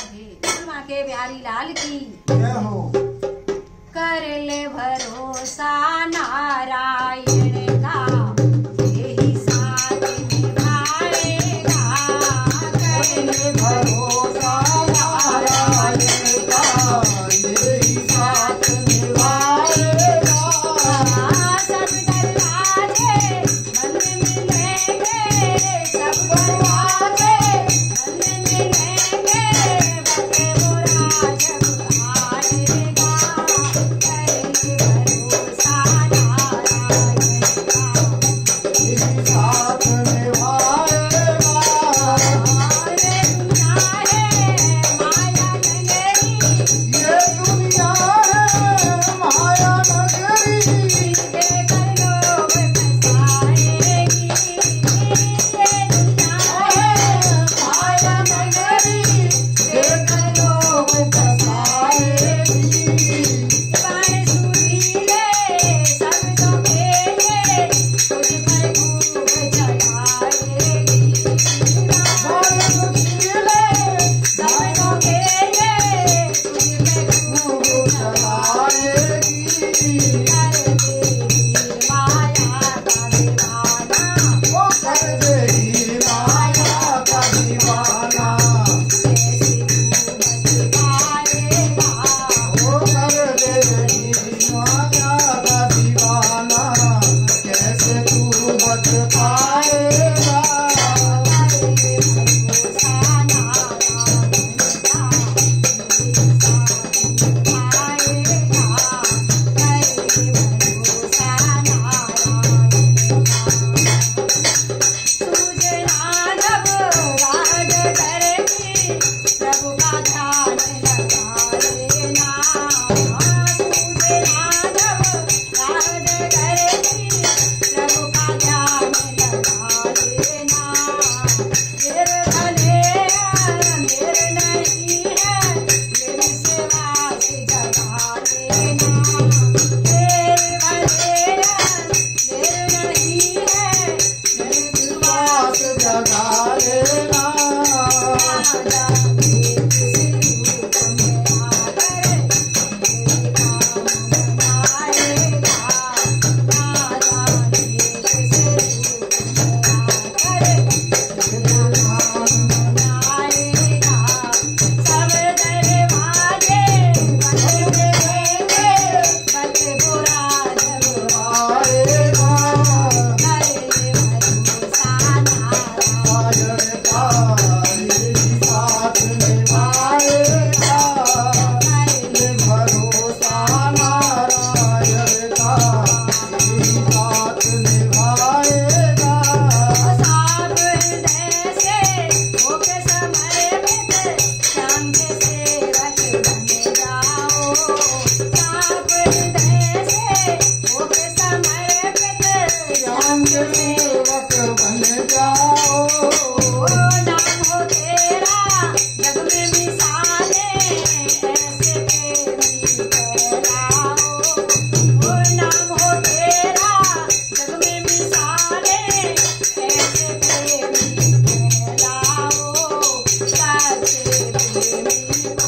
माँ के बिहारी लाल की जय हो। कर ले भरोसा नारायण का, यही साथ निभाएगा। कर ले भरोसा नारायण का, यही साथ निभाएगा। सब दरवाजे बंद मिलेंगे, सब दरवाजे बंद मिलेंगे, वक्त बुरा जब आएगा। कर ले भरोसा नारायण का, यही साथ निभाएगा। ये दुनिया है माया नगरी, ये दुनिया है माया नगरी, देकर लोग फंसाएगी। ये दुनिया है माया नगरी, देखकर लोग फंसाएगी। बाएं सुरीले सब जो खेले, तुझ पर खूब चलाएगी। बोल मुश्किले सब जो खेले, तुझ पे खूब चलाएगी। कर देगी माया का दीवाना। वो कर देगी माया का दीवाना। कैसे तू बच पाएगा। वो कर देगी माया का दीवाना। कैसे तू बच पाएगा। प्रभु का ध्यान लगा लेना। राज करेगी, प्रभु का ध्यान लगा लेना। देर भले अंधेर नहीं है, मेरी सेवा से जगा लेना। देर भले अंधेर नहीं है, मेरी सेवा पास जगा लेना। राजा किसी रूप में आकर मेरे काम बनाएगा। राजा किसी रूप में आकर मेरा काम बनाएगा। सब दरवाजे बंद मिलेंगे, वक्त बुरा जब आएगा कर ले भरोसा नारायण नारायण का, यही साथ निभाएगा। ये भरोसा नारायण का, यही साथ निभाएगा। साफ हृदय से होके समर्पित, श्याम के सेवक बन जाओ। साफ हृदय से होके समर्पित, श्याम के सेवक बन जाओ। नाम हो तेरा जग में मिसाले, ऐसे प्रेमी कहलाओ। नाम हो तेरा जग में मिसाले, ऐसे प्रेमी कहलाओ। सच्चे प्रेमी को